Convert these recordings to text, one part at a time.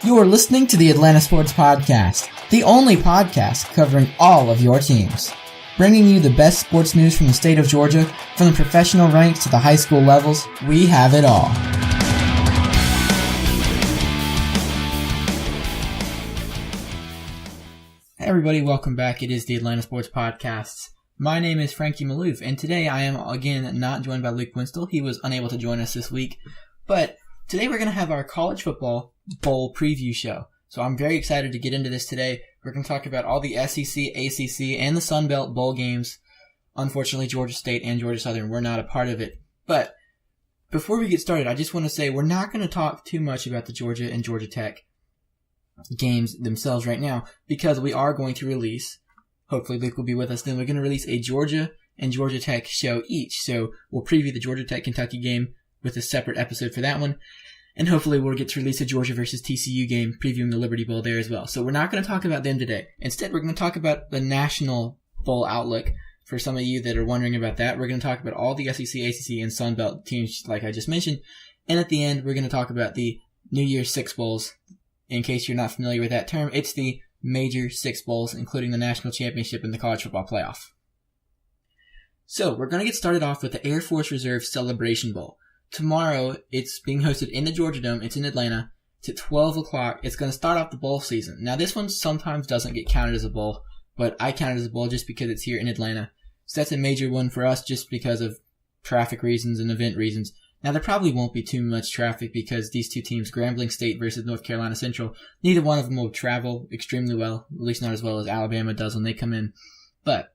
You are listening to the Atlanta Sports Podcast, the only podcast covering all of your teams. Bringing you the best sports news from the state of Georgia, from the professional ranks to the high school levels, we have it all. Hey everybody, welcome back. It is the Atlanta Sports Podcast. My name is Frankie Maloof, and today I am again not joined by Luke Winstel. He was unable to join us this week, but today we're going to have our college football bowl preview show. So I'm very excited to get into this today. We're going to talk about all the SEC, ACC, and the Sun Belt bowl games. Unfortunately, Georgia State and Georgia Southern were not a part of it. But before we get started, I just want to say we're not going to talk too much about the Georgia and Georgia Tech games themselves right now, because we are going to release, hopefully Luke will be with us then, we're going to release a Georgia and Georgia Tech show each. So we'll preview the Georgia Tech-Kentucky game with a separate episode for that one. And hopefully we'll get to release a Georgia versus TCU game, previewing the Liberty Bowl there as well. So we're not going to talk about them today. Instead, we're going to talk about the national bowl outlook. For some of you that are wondering about that, we're going to talk about all the SEC, ACC, and Sun Belt teams like I just mentioned. And at the end, we're going to talk about the New Year's Six Bowls. In case you're not familiar with that term, it's the major six bowls, including the national championship and the college football playoff. So we're going to get started off with the Air Force Reserve Celebration Bowl. Tomorrow, it's being hosted in the Georgia Dome. It's in Atlanta. It's at 12 o'clock. It's going to start off the bowl season. Now, this one sometimes doesn't get counted as a bowl, but I count it as a bowl just because it's here in Atlanta. So that's a major one for us just because of traffic reasons and event reasons. Now, there probably won't be too much traffic because these two teams, Grambling State versus North Carolina Central, neither one of them will travel extremely well, at least not as well as Alabama does when they come in. But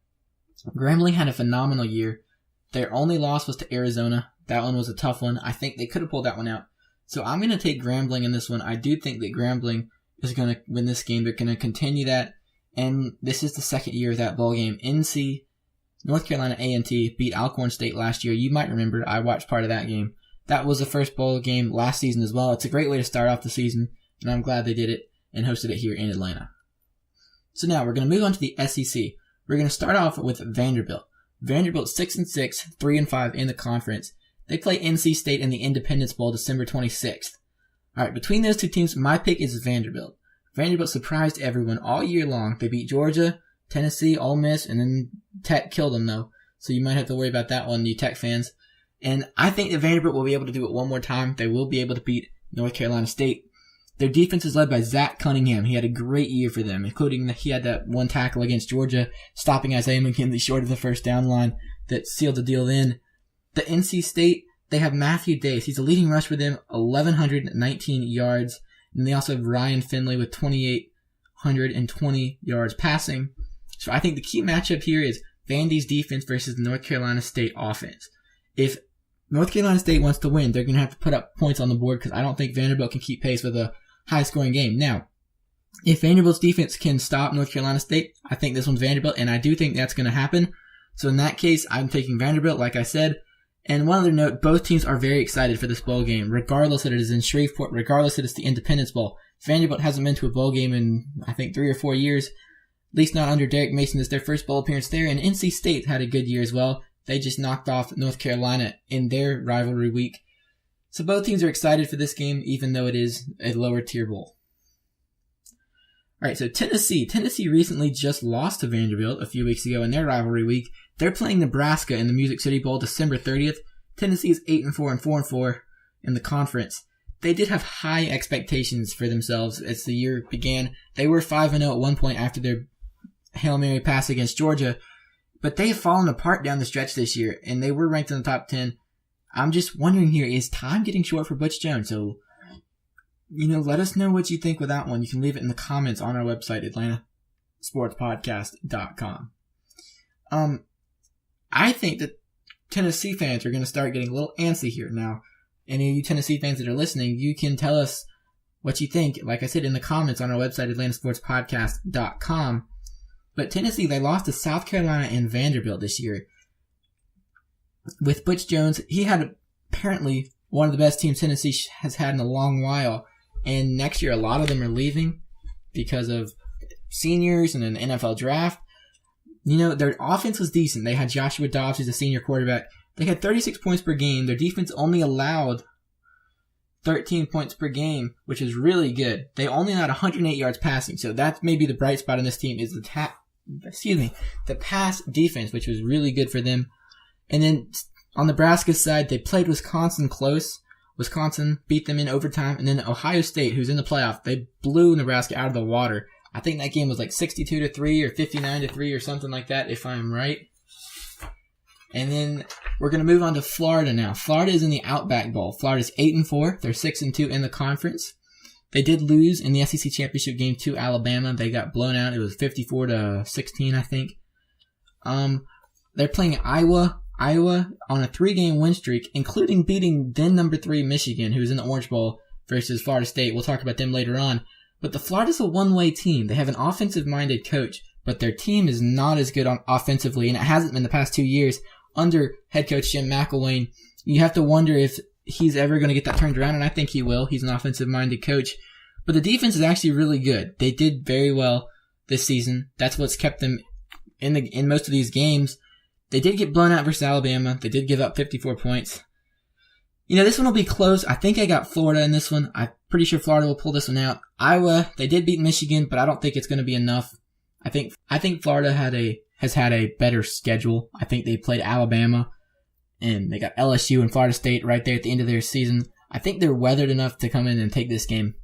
Grambling had a phenomenal year. Their only loss was to Arizona. That one was a tough one. I think they could have pulled that one out. So I'm going to take Grambling in this one. I do think that Grambling is going to win this game. They're going to continue that. And this is the second year of that bowl game. North Carolina A&T beat Alcorn State last year. You might remember, I watched part of that game. That was the first bowl game last season as well. It's a great way to start off the season, and I'm glad they did it and hosted it here in Atlanta. So now we're going to move on to the SEC. We're going to start off with Vanderbilt. Vanderbilt 6-6, 3-5 in the conference. They play NC State in the Independence Bowl December 26th. All right, between those two teams, my pick is Vanderbilt. Vanderbilt surprised everyone all year long. They beat Georgia, Tennessee, Ole Miss, and then Tech killed them, though. So you might have to worry about that one, you Tech fans. And I think that Vanderbilt will be able to do it one more time. They will be able to beat North Carolina State. Their defense is led by Zach Cunningham. He had a great year for them, including he had that one tackle against Georgia, stopping Isaiah McKinley short of the first down line that sealed the deal in. The NC State, they have Matthew Dace. He's a leading rush for them, 1,119 yards. And they also have Ryan Finley with 2,820 yards passing. So I think the key matchup here is Vandy's defense versus the North Carolina State offense. If North Carolina State wants to win, they're going to have to put up points on the board because I don't think Vanderbilt can keep pace with a high-scoring game. Now, if Vanderbilt's defense can stop North Carolina State, I think this one's Vanderbilt, and I do think that's going to happen. So in that case, I'm taking Vanderbilt, like I said. And one other note, both teams are very excited for this bowl game, regardless that it is in Shreveport, regardless that it's the Independence Bowl. Vanderbilt hasn't been to a bowl game in, I think, 3 or 4 years, at least not under Derek Mason. It's their first bowl appearance there, and NC State had a good year as well. They just knocked off North Carolina in their rivalry week. So both teams are excited for this game, even though it is a lower tier bowl. Alright, so Tennessee. Tennessee recently just lost to Vanderbilt a few weeks ago in their rivalry week. They're playing Nebraska in the Music City Bowl December 30th. Tennessee is 8-4 and 4-4 in the conference. They did have high expectations for themselves as the year began. They were 5-0 at one point after their Hail Mary pass against Georgia. But they have fallen apart down the stretch this year, and they were ranked in the top 10. I'm just wondering here, is time getting short for Butch Jones? So, let us know what you think with that one. You can leave it in the comments on our website, atlantasportspodcast.com. I think that Tennessee fans are going to start getting a little antsy here. Now, any of you Tennessee fans that are listening, you can tell us what you think, like I said, in the comments on our website, atlantasportspodcast.com. But Tennessee, they lost to South Carolina and Vanderbilt this year. With Butch Jones, he had apparently one of the best teams Tennessee has had in a long while. And next year, a lot of them are leaving because of seniors and an NFL draft. Their offense was decent. They had Joshua Dobbs, who's a senior quarterback. They had 36 points per game. Their defense only allowed 13 points per game, which is really good. They only had 108 yards passing, so that's maybe the bright spot in this team is the pass defense, which was really good for them. And then on Nebraska's side, they played Wisconsin close. Wisconsin beat them in overtime, and then Ohio State, who's in the playoff, they blew Nebraska out of the water. I think that game was like 62-3 or 59-3 or something like that, if I'm right. And then we're going to move on to Florida now. Florida is in the Outback Bowl. Florida's 8-4. They're 6-2 in the conference. They did lose in the SEC championship game to Alabama. They got blown out. It was 54-16, I think. They're playing Iowa on a 3-game win streak, including beating then number 3 Michigan, who's in the Orange Bowl, versus Florida State. We'll talk about them later on. But the Florida's a one-way team. They have an offensive-minded coach, but their team is not as good offensively, and it hasn't been the past 2 years. Under head coach Jim McElwain, you have to wonder if he's ever going to get that turned around, and I think he will. He's an offensive-minded coach. But the defense is actually really good. They did very well this season. That's what's kept them in most of these games. They did get blown out versus Alabama. They did give up 54 points. This one will be close. I think I got Florida in this one. I'm pretty sure Florida will pull this one out. Iowa, they did beat Michigan, but I don't think it's going to be enough. I think Florida has had a better schedule. I think they played Alabama, and they got LSU and Florida State right there at the end of their season. I think they're weathered enough to come in and take this game.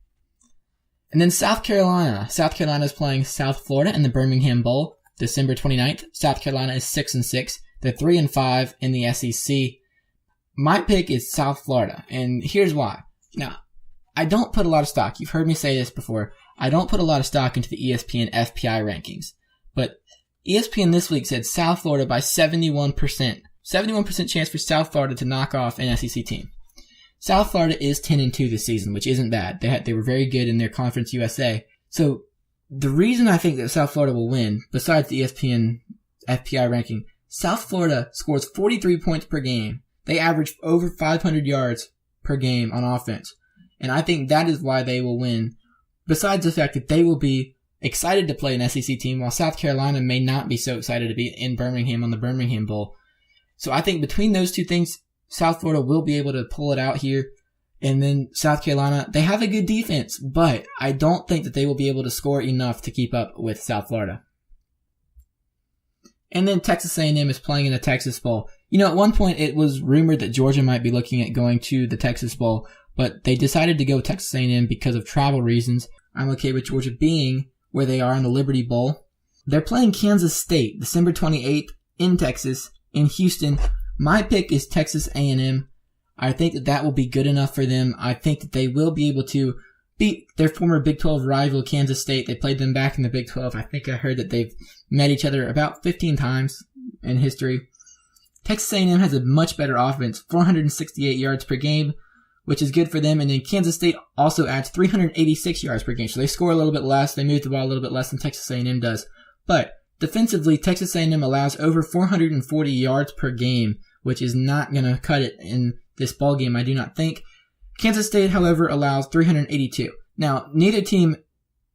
And then South Carolina. South Carolina is playing South Florida in the Birmingham Bowl, December 29th. South Carolina is 6-6. They're 3-5 in the SEC. My pick is South Florida, and here's why. Now, I don't put a lot of stock. You've heard me say this before. I don't put a lot of stock into the ESPN FPI rankings, but ESPN this week said South Florida by 71%. 71% chance for South Florida to knock off an SEC team. South Florida is 10-2 this season, which isn't bad. They were very good in their Conference USA. So the reason I think that South Florida will win, besides the ESPN FPI ranking, South Florida scores 43 points per game. They average over 500 yards per game on offense. And I think that is why they will win, besides the fact that they will be excited to play an SEC team, while South Carolina may not be so excited to be in Birmingham on the Birmingham Bowl. So I think between those two things, South Florida will be able to pull it out here. And then South Carolina, they have a good defense, but I don't think that they will be able to score enough to keep up with South Florida. And then Texas A&M is playing in the Texas Bowl. At one point it was rumored that Georgia might be looking at going to the Texas Bowl, but they decided to go with Texas A&M because of travel reasons. I'm okay with Georgia being where they are in the Liberty Bowl. They're playing Kansas State, December 28th in Texas, in Houston. My pick is Texas A&M. I think that will be good enough for them. I think that they will be able to beat their former Big 12 rival, Kansas State. They played them back in the Big 12. I think I heard that they've met each other about 15 times in history. Texas A&M has a much better offense, 468 yards per game, which is good for them. And then Kansas State also adds 386 yards per game. So they score a little bit less. They move the ball a little bit less than Texas A&M does. But defensively, Texas A&M allows over 440 yards per game, which is not going to cut it in this ball game, I do not think. Kansas State, however, allows 382. Now, neither team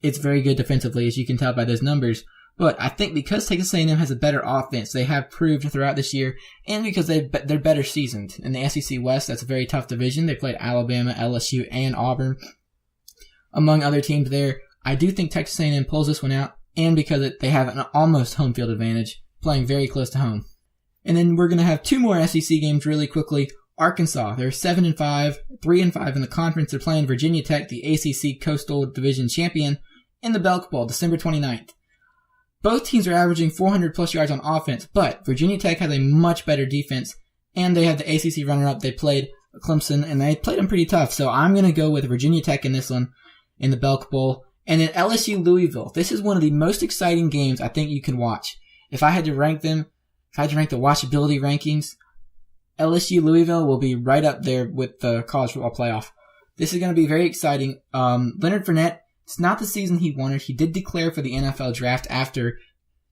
is very good defensively, as you can tell by those numbers. But I think because Texas A&M has a better offense, they have proved throughout this year, and because they're better seasoned. In the SEC West, that's a very tough division. They played Alabama, LSU, and Auburn, among other teams there. I do think Texas A&M pulls this one out, and because they have an almost home field advantage, playing very close to home. And then we're going to have two more SEC games really quickly. Arkansas, they're 7-5, 3-5 in the conference. They're playing Virginia Tech, the ACC Coastal Division champion, in the Belk Bowl, December 29th. Both teams are averaging 400 plus yards on offense, but Virginia Tech has a much better defense, and they have the ACC runner-up. They played Clemson, and they played them pretty tough. So I'm going to go with Virginia Tech in this one, in the Belk Bowl. And then LSU Louisville. This is one of the most exciting games I think you can watch. If I had to rank them, if I had to rank the watchability rankings, LSU Louisville will be right up there with the college football playoff. This is going to be very exciting. Leonard Fournette, it's not the season he wanted. He did declare for the NFL draft after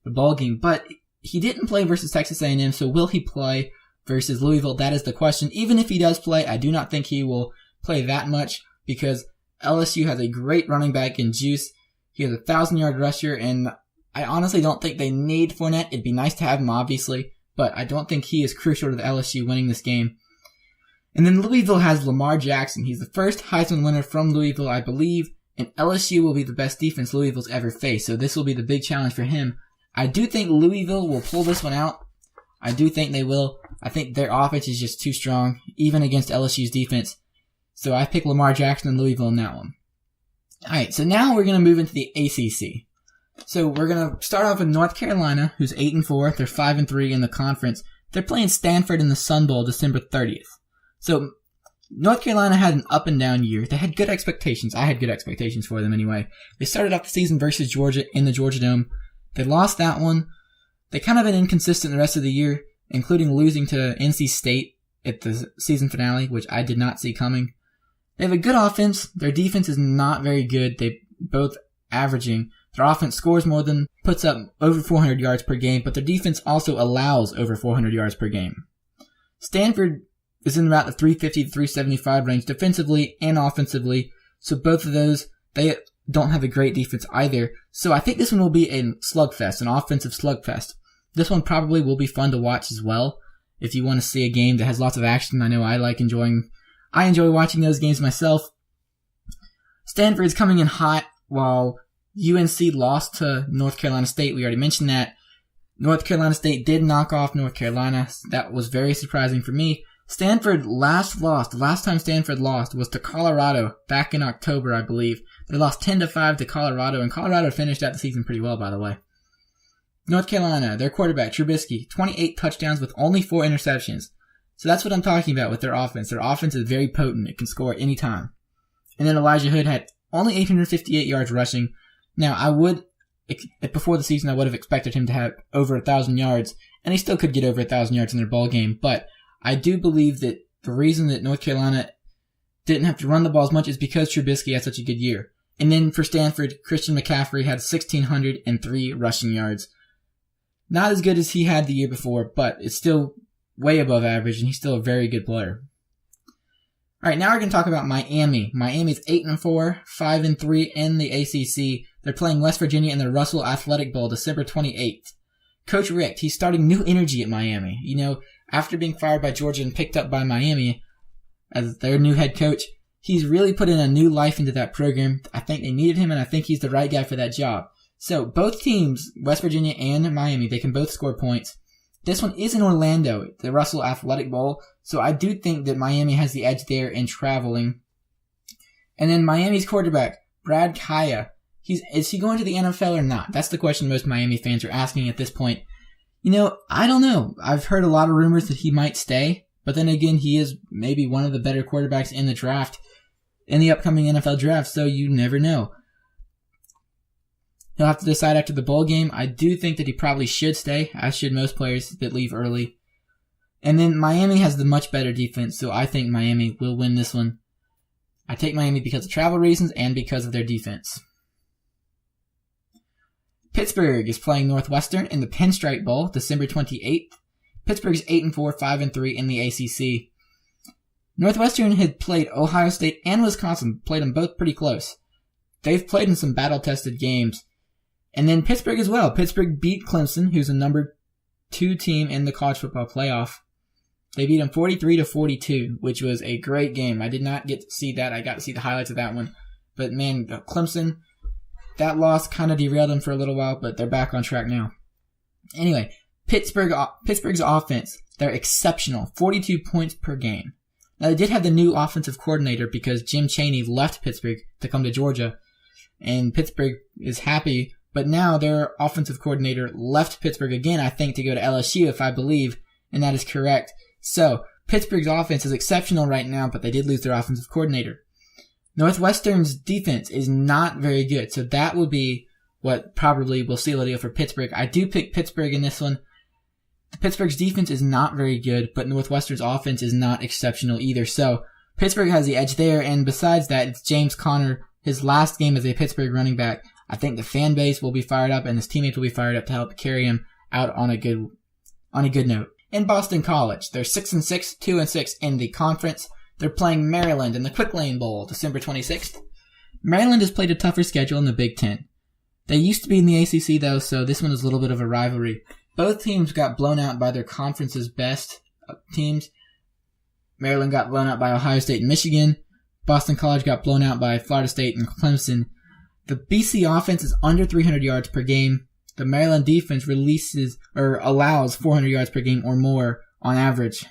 the ball game, but he didn't play versus Texas A&M, so will he play versus Louisville? That is the question. Even if he does play, I do not think he will play that much because LSU has a great running back in Juice. He has a 1,000-yard rusher, and I honestly don't think they need Fournette. It'd be nice to have him, obviously, but I don't think he is crucial to the LSU winning this game. And then Louisville has Lamar Jackson. He's the first Heisman winner from Louisville, I believe, and LSU will be the best defense Louisville's ever faced, so this will be the big challenge for him. I do think Louisville will pull this one out. I do think they will. I think their offense is just too strong, even against LSU's defense. So I pick Lamar Jackson and Louisville in that one. Alright, so now we're going to move into the ACC. So we're going to start off with North Carolina, who's 8-4. They're 5-3 in the conference. They're playing Stanford in the Sun Bowl December 30th. So North Carolina had an up and down year. They had good expectations. I had good expectations for them anyway. They started off the season versus Georgia in the Georgia Dome. They lost that one. They kind of been inconsistent the rest of the year, including losing to NC State at the season finale, which I did not see coming. They have a good offense. Their defense is not very good. They both averaging. Their offense scores more than, puts up over 400 yards per game, but their defense also allows over 400 yards per game. Stanford is in about the 350 to 375 range defensively and offensively, so both of those, they don't have a great defense either. So I think this one will be a slugfest, an offensive slugfest. This one probably will be fun to watch as well. If you want to see a game that has lots of action, I know I enjoy watching those games myself. Stanford is coming in hot while UNC lost to North Carolina State. We already mentioned that. North Carolina State did knock off North Carolina. That was very surprising for me. Stanford the last time Stanford lost was to Colorado back in October, I believe. They lost 10-5 to Colorado, and Colorado finished out the season pretty well, by the way. North Carolina, their quarterback, Trubisky, 28 touchdowns with only 4 interceptions. So that's what I'm talking about with their offense. Their offense is very potent. It can score at any time. And then Elijah Hood had only 858 yards rushing. Now, before the season, I would have expected him to have over 1,000 yards, and he still could get over 1,000 yards in their ball game, but I do believe that the reason that North Carolina didn't have to run the ball as much is because Trubisky had such a good year. And then for Stanford, Christian McCaffrey had 1,603 rushing yards. Not as good as he had the year before, but it's still way above average, and he's still a very good player. Alright, now we're going to talk about Miami. Miami's 8-4, 5-3 in the ACC. They're playing West Virginia in the Russell Athletic Bowl December 28th. Coach Richt, he's starting new energy at Miami. You know, after being fired by Georgia and picked up by Miami as their new head coach, he's really put in a new life into that program. I think they needed him, and I think he's the right guy for that job. So both teams, West Virginia and Miami, they can both score points. This one is in Orlando, the Russell Athletic Bowl, so I do think that Miami has the edge there in traveling. And then Miami's quarterback, Brad Kaya, is he going to the NFL or not? That's the question most Miami fans are asking at this point. You know, I don't know. I've heard a lot of rumors that he might stay, but then again, he is maybe one of the better quarterbacks in the draft, in the upcoming NFL draft, so you never know. He'll have to decide after the bowl game. I do think that he probably should stay, as should most players that leave early. And then Miami has the much better defense, so I think Miami will win this one. I take Miami because of travel reasons and because of their defense. Pittsburgh is playing Northwestern in the Pinstripe Bowl, December 28th. Pittsburgh's 8-4, 5-3 in the ACC. Northwestern had played Ohio State and Wisconsin, played them both pretty close. They've played in some battle-tested games. And then Pittsburgh as well. Pittsburgh beat Clemson, who's the number 2 team in the college football playoff. They beat them 43-42, which was a great game. I did not get to see that. I got to see the highlights of that one. But man, Clemson, that loss kind of derailed them for a little while, but they're back on track now. Anyway, Pittsburgh's offense, they're exceptional. 42 points per game. Now, they did have the new offensive coordinator because Jim Chaney left Pittsburgh to come to Georgia, and Pittsburgh is happy. But now their offensive coordinator left Pittsburgh again, I think, to go to LSU, if I believe, and that is correct. So, Pittsburgh's offense is exceptional right now, but they did lose their offensive coordinator. Northwestern's defense is not very good, so that will be what probably will seal the deal for Pittsburgh. I do pick Pittsburgh in this one. Pittsburgh's defense is not very good, but Northwestern's offense is not exceptional either. So, Pittsburgh has the edge there, and besides that, it's James Conner, his last game as a Pittsburgh running back. I think the fan base will be fired up, and his teammates will be fired up to help carry him out on a good note. In Boston College, they're 6-6, 2-6 in the conference. They're playing Maryland in the Quick Lane Bowl, December 26th. Maryland has played a tougher schedule in the Big Ten. They used to be in the ACC, though, so this one is a little bit of a rivalry. Both teams got blown out by their conference's best teams. Maryland got blown out by Ohio State and Michigan. Boston College got blown out by Florida State and Clemson. The BC offense is under 300 yards per game. The Maryland defense allows 400 yards per game or more on average.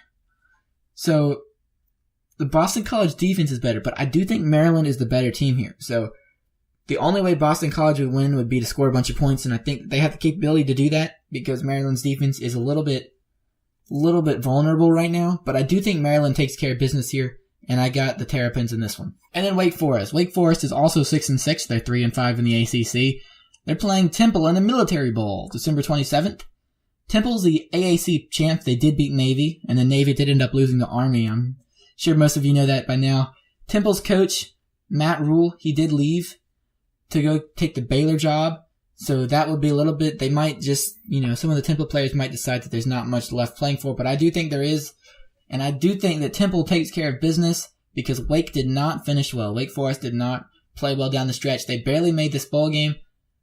So the Boston College defense is better, but I do think Maryland is the better team here. So the only way Boston College would win would be to score a bunch of points, and I think they have the capability to do that because Maryland's defense is a little bit vulnerable right now. But I do think Maryland takes care of business here, and I got the Terrapins in this one. And then Wake Forest. Wake Forest is also 6-6. They're 3-5 in the ACC. They're playing Temple in the Military Bowl, December 27th. Temple's the AAC champ. They did beat Navy, and then Navy did end up losing to Army. I'm sure most of you know that by now. Temple's coach, Matt Rule, he did leave to go take the Baylor job. So that would be a little bit, they might just, some of the Temple players might decide that there's not much left playing for, but I do think there is. And I do think that Temple takes care of business because Wake did not finish well. Wake Forest did not play well down the stretch. They barely made this bowl game,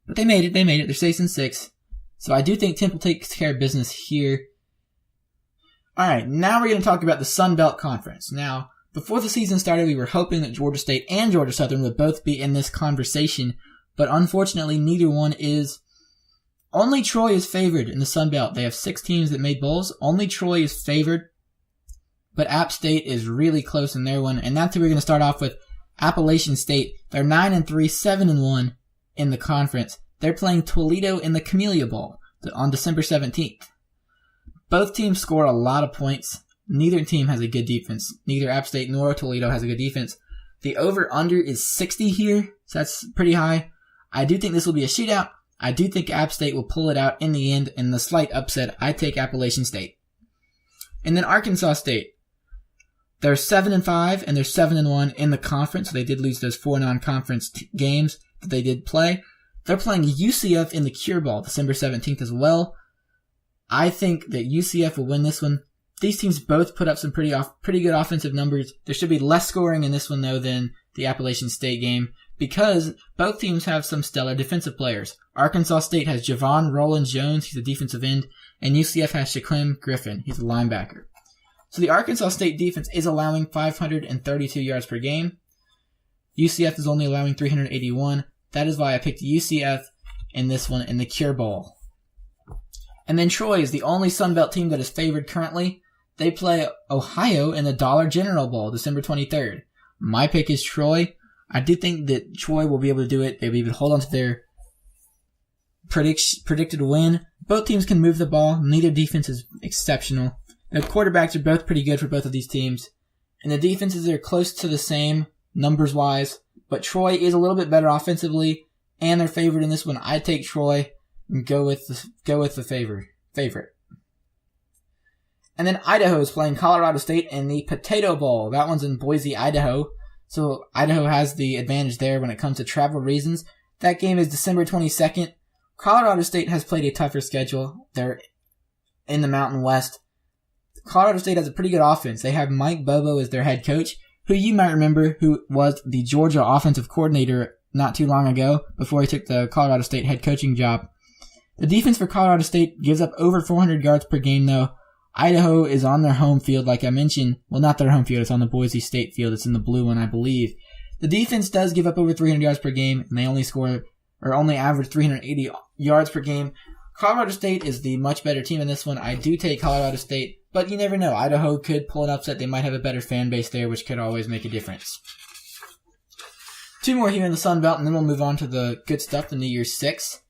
but they made it. They're 6-6. So I do think Temple takes care of business here. All right, now we're going to talk about the Sun Belt Conference. Now, before the season started, we were hoping that Georgia State and Georgia Southern would both be in this conversation, but unfortunately, neither one is. Only Troy is favored in the Sun Belt. They have 6 teams that made bowls. Only Troy is favored, but App State is really close in their one, and that's who we're going to start off with. Appalachian State. They're 9-3, 7-1 in the conference. They're playing Toledo in the Camellia Bowl on December 17th. Both teams score a lot of points. Neither team has a good defense. Neither App State nor Toledo has a good defense. The over-under is 60 here, so that's pretty high. I do think this will be a shootout. I do think App State will pull it out in the end. In the slight upset, I take Appalachian State. And then Arkansas State. They're 7-5 and they're 7-1 in the conference. So they did lose those 4 non-conference games that they did play. They're playing UCF in the Cure Bowl December 17th as well. I think that UCF will win this one. These teams both put up some pretty good offensive numbers. There should be less scoring in this one, though, than the Appalachian State game because both teams have some stellar defensive players. Arkansas State has Javon Rollins-Jones. He's a defensive end. And UCF has Shaquem Griffin. He's a linebacker. So the Arkansas State defense is allowing 532 yards per game. UCF is only allowing 381. That is why I picked UCF in this one in the Cure Bowl. And then Troy is the only Sun Belt team that is favored currently. They play Ohio in the Dollar General Bowl, December 23rd. My pick is Troy. I do think that Troy will be able to do it. They'll be able to hold on to their predicted win. Both teams can move the ball. Neither defense is exceptional. The quarterbacks are both pretty good for both of these teams. And the defenses are close to the same numbers-wise. But Troy is a little bit better offensively. And they're favored in this one. I take Troy and go with the favorite. And then Idaho is playing Colorado State in the Potato Bowl. That one's in Boise, Idaho. So Idaho has the advantage there when it comes to travel reasons. That game is December 22nd. Colorado State has played a tougher schedule. They're in the Mountain West. Colorado State has a pretty good offense. They have Mike Bobo as their head coach, who you might remember who was the Georgia offensive coordinator not too long ago before he took the Colorado State head coaching job. The defense for Colorado State gives up over 400 yards per game, though. Idaho is on their home field, like I mentioned. Well, not their home field. It's on the Boise State field. It's in the blue one, I believe. The defense does give up over 300 yards per game, and they only average 380 yards per game. Colorado State is the much better team in this one. I do take Colorado State, but you never know. Idaho could pull an upset. They might have a better fan base there, which could always make a difference. 2 more here in the Sun Belt, and then we'll move on to the good stuff, the New Year's Six.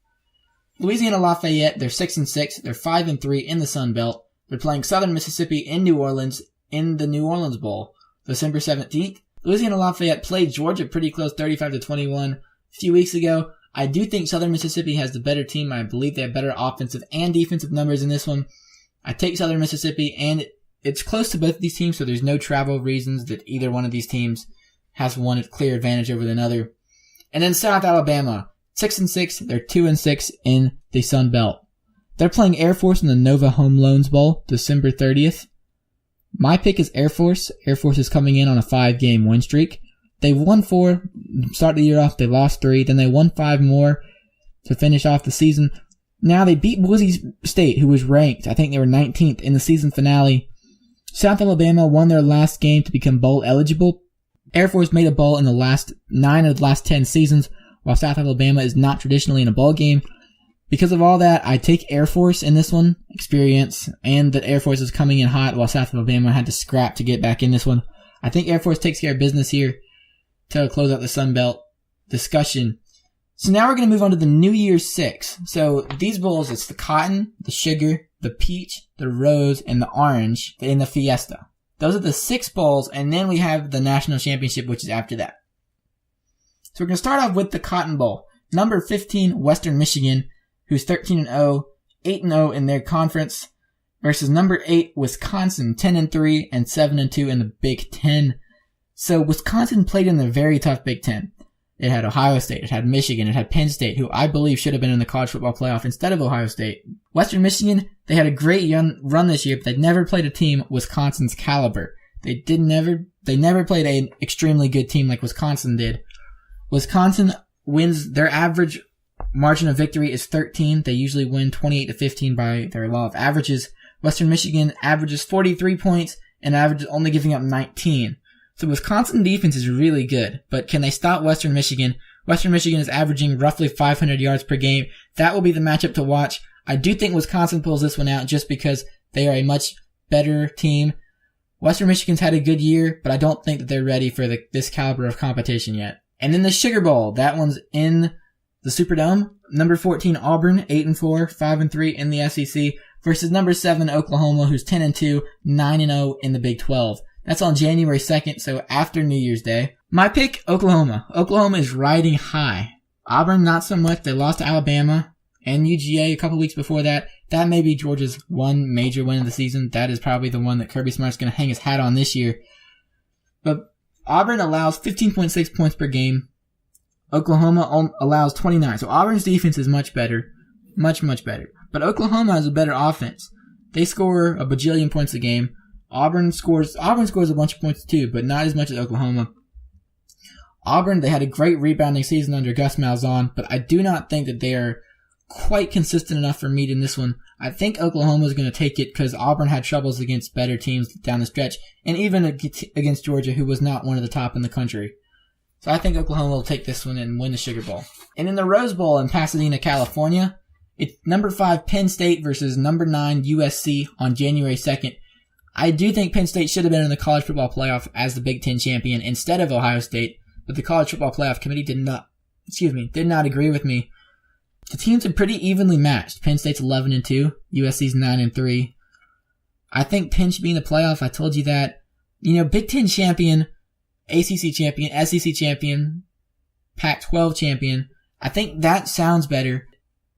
Louisiana Lafayette, they're 6-6. They're 5-3 in the Sun Belt. They're playing Southern Mississippi in New Orleans in the New Orleans Bowl, December 17th. Louisiana Lafayette played Georgia pretty close, 35-21 a few weeks ago. I do think Southern Mississippi has the better team. I believe they have better offensive and defensive numbers in this one. I take Southern Mississippi, and it's close to both of these teams, so there's no travel reasons that either one of these teams has one clear advantage over another. And then South Alabama, 6-6. They're 2-6 in the Sun Belt. They're playing Air Force in the Nova Home Loans Bowl, December 30th. My pick is Air Force. Air Force is coming in on a 5-game win streak. They won 4, start the year off, they lost 3, then they won 5 more to finish off the season. Now they beat Boise State, who was ranked. I think they were 19th in the season finale. South Alabama won their last game to become bowl eligible. Air Force made a bowl in the last 9 of the last 10 seasons, while South Alabama is not traditionally in a bowl game. Because of all that, I take Air Force in this one, experience, and that Air Force is coming in hot while South Alabama had to scrap to get back in this one. I think Air Force takes care of business here to close out the Sun Belt discussion. So now we're going to move on to the New Year's Six. So these bowls, it's the cotton, the sugar, the peach, the rose, and the orange in the Fiesta. Those are the 6 bowls, and then we have the national championship, which is after that. So we're going to start off with the Cotton Bowl. Number 15, Western Michigan, who's 13-0, 8-0 in their conference, versus number 8, Wisconsin, 10-3 and 7-2 in the Big Ten. So Wisconsin played in the very tough Big Ten. It had Ohio State, it had Michigan, it had Penn State, who I believe should have been in the college football playoff instead of Ohio State. Western Michigan, they had a great run this year, but they never played a team Wisconsin's caliber. They never played an extremely good team like Wisconsin did. Wisconsin wins, their average margin of victory is 13. They usually win 28-15 by their law of averages. Western Michigan averages 43 points and averages only giving up 19. So Wisconsin defense is really good, but can they stop Western Michigan? Western Michigan is averaging roughly 500 yards per game. That will be the matchup to watch. I do think Wisconsin pulls this one out just because they are a much better team. Western Michigan's had a good year, but I don't think that they're ready for this caliber of competition yet. And then the Sugar Bowl, that one's in the Superdome. Number 14, Auburn, 8-4, 5-3 in the SEC, versus number 7, Oklahoma, who's 10-2, 9-0 in the Big 12. That's on January 2nd, so after New Year's Day. My pick, Oklahoma. Oklahoma is riding high. Auburn, not so much. They lost to Alabama and UGA a couple weeks before that. That may be Georgia's one major win of the season. That is probably the one that Kirby Smart's going to hang his hat on this year. But Auburn allows 15.6 points per game. Oklahoma allows 29. So Auburn's defense is much better. Much, much better. But Oklahoma has a better offense. They score a bajillion points a game. Auburn scores a bunch of points too, but not as much as Oklahoma. Auburn, they had a great rebounding season under Gus Malzahn, but I do not think that they are quite consistent enough for me in this one. I think Oklahoma is going to take it because Auburn had troubles against better teams down the stretch, and even against Georgia, who was not one of the top in the country. So I think Oklahoma will take this one and win the Sugar Bowl. And in the Rose Bowl in Pasadena, California, it's number 5 Penn State versus number 9 USC on January 2nd. I do think Penn State should have been in the college football playoff as the Big Ten champion instead of Ohio State, but the college football playoff committee did not agree with me. The teams are pretty evenly matched. Penn State's 11-2, USC's 9-3. I think Penn should be in the playoff. I told you that. Big Ten champion, ACC champion, SEC champion, Pac-12 champion. I think that sounds better.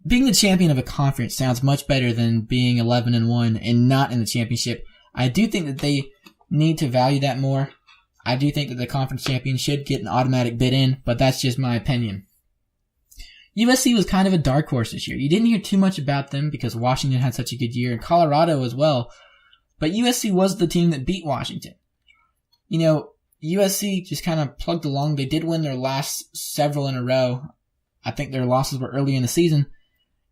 Being the champion of a conference sounds much better than being 11-1 and not in the championship. I do think that they need to value that more. I do think that the conference champion should get an automatic bid in, but that's just my opinion. USC was kind of a dark horse this year. You didn't hear too much about them because Washington had such a good year, and Colorado as well. But USC was the team that beat Washington. USC just kind of plugged along. They did win their last several in a row. I think their losses were early in the season.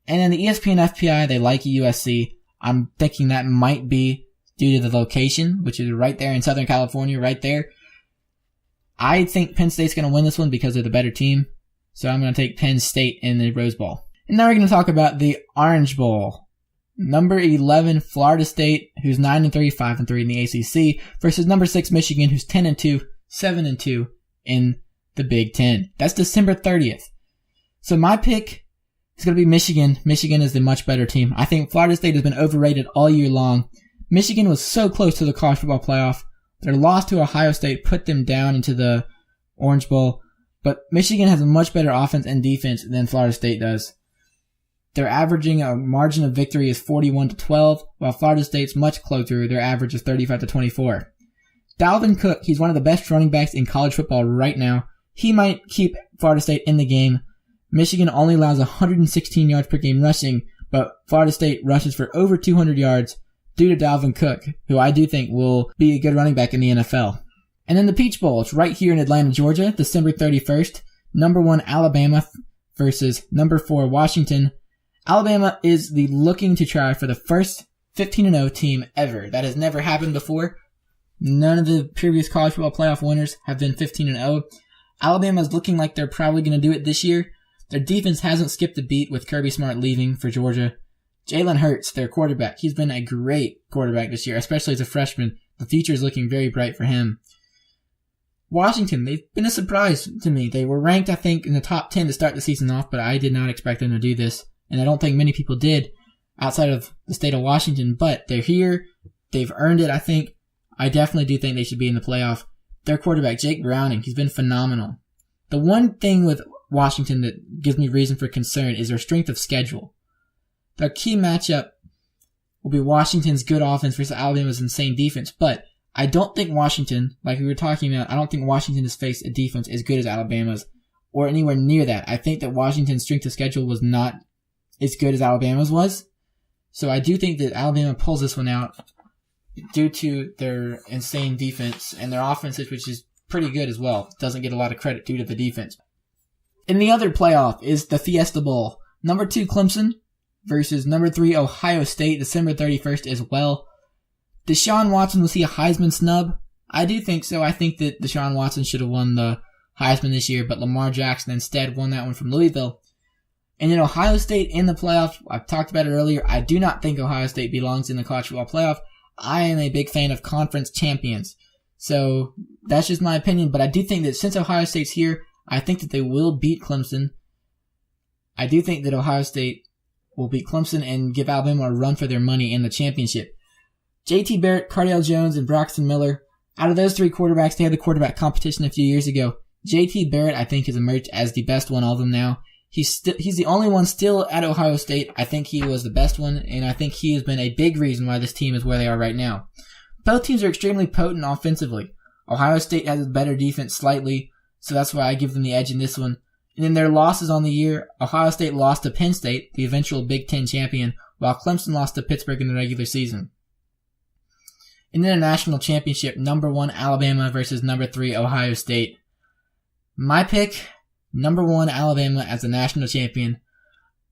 And in the ESPN FPI, they like USC. I'm thinking that might be due to the location, which is right there in Southern California, right there. I think Penn State's going to win this one because they're the better team. So I'm going to take Penn State in the Rose Bowl. And now we're going to talk about the Orange Bowl. Number 11, Florida State, who's 9-3, 5-3 in the ACC, versus number 6, Michigan, who's 10-2, 7-2 in the Big Ten. That's December 30th. So my pick is going to be Michigan. Michigan is the much better team. I think Florida State has been overrated all year long. Michigan was so close to the college football playoff. Their loss to Ohio State put them down into the Orange Bowl. But Michigan has a much better offense and defense than Florida State does. They're averaging a margin of victory is 41-12, while Florida State's much closer. Their average is 35-24. Dalvin Cook, he's one of the best running backs in college football right now. He might keep Florida State in the game. Michigan only allows 116 yards per game rushing, but Florida State rushes for over 200 yards due to Dalvin Cook, who I do think will be a good running back in the NFL. And then the Peach Bowl, it's right here in Atlanta, Georgia, December 31st. Number 1, Alabama versus number 4, Washington. Alabama is looking to try for the first 15-0 team ever. That has never happened before. None of the previous college football playoff winners have been 15-0. Alabama's looking like they're probably going to do it this year. Their defense hasn't skipped a beat with Kirby Smart leaving for Georgia. Jalen Hurts, their quarterback, he's been a great quarterback this year, especially as a freshman. The future is looking very bright for him. Washington, they've been a surprise to me. They were ranked, I think, in the top 10 to start the season off, but I did not expect them to do this. And I don't think many people did outside of the state of Washington, but they're here. They've earned it, I think. I definitely do think they should be in the playoff. Their quarterback, Jake Browning, he's been phenomenal. The one thing with Washington that gives me reason for concern is their strength of schedule. Their key matchup will be Washington's good offense versus Alabama's insane defense, but I don't think Washington, like we were talking about, I don't think Washington has faced a defense as good as Alabama's or anywhere near that. I think that Washington's strength of schedule was not as good as Alabama's was. So I do think that Alabama pulls this one out due to their insane defense and their offense, which is pretty good as well. Doesn't get a lot of credit due to the defense. In the other playoff is the Fiesta Bowl. Number 2 Clemson versus number 3 Ohio State, December 31st as well. Deshaun Watson, was he a Heisman snub? I do think so. I think that Deshaun Watson should have won the Heisman this year, but Lamar Jackson instead won that one from Louisville. And in Ohio State in the playoff, I've talked about it earlier, I do not think Ohio State belongs in the college football playoff. I am a big fan of conference champions. So that's just my opinion, but I do think that since Ohio State's here, I think that they will beat Clemson. I do think that Ohio State will beat Clemson and give Alabama a run for their money in the championship. JT Barrett, Cardale Jones, and Braxton Miller, out of those 3 quarterbacks, they had the quarterback competition a few years ago. JT Barrett, I think, has emerged as the best one of them now. He's the only one still at Ohio State. I think he was the best one, and I think he has been a big reason why this team is where they are right now. Both teams are extremely potent offensively. Ohio State has a better defense slightly, so that's why I give them the edge in this one. And in their losses on the year, Ohio State lost to Penn State, the eventual Big Ten champion, while Clemson lost to Pittsburgh in the regular season. In the national championship, number 1 Alabama versus number 3 Ohio State. My pick, number 1 Alabama as the national champion.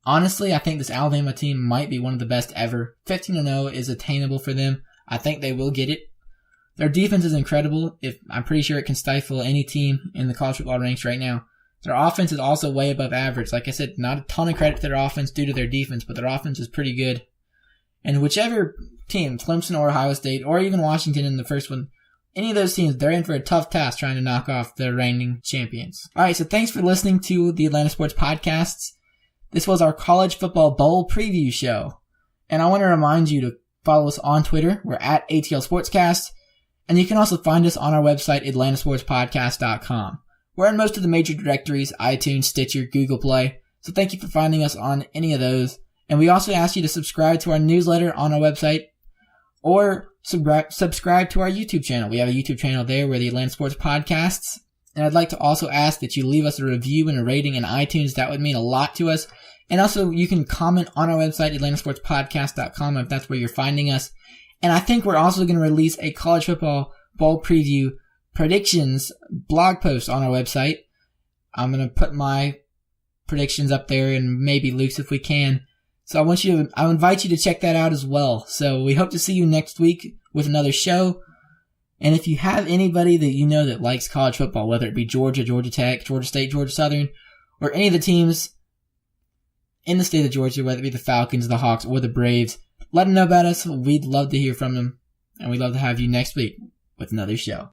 Honestly, I think this Alabama team might be one of the best ever. 15-0 is attainable for them. I think they will get it. Their defense is incredible. I'm pretty sure it can stifle any team in the college football ranks right now. Their offense is also way above average. Like I said, not a ton of credit to their offense due to their defense, but their offense is pretty good. And whichever team, Clemson or Ohio State, or even Washington in the first one, any of those teams, they're in for a tough task trying to knock off the reigning champions. Alright, so thanks for listening to the Atlanta Sports Podcasts. This was our college football bowl preview show. And I want to remind you to follow us on Twitter. We're at ATL Sportscast. And you can also find us on our website, atlantasportspodcast.com. We're in most of the major directories, iTunes, Stitcher, Google Play. So thank you for finding us on any of those. And we also ask you to subscribe to our newsletter on our website or subscribe to our YouTube channel. We have a YouTube channel there. We're the Atlanta Sports Podcasts. And I'd like to also ask that you leave us a review and a rating in iTunes. That would mean a lot to us. And also, you can comment on our website, atlantasportspodcast.com, if that's where you're finding us. And I think we're also going to release a college football bowl preview predictions blog post on our website. I'm going to put my predictions up there and maybe Luke's if we can. So I invite you to check that out as well. So we hope to see you next week with another show. And if you have anybody that you know that likes college football, whether it be Georgia, Georgia Tech, Georgia State, Georgia Southern, or any of the teams in the state of Georgia, whether it be the Falcons, the Hawks, or the Braves, let them know about us. We'd love to hear from them. And we'd love to have you next week with another show.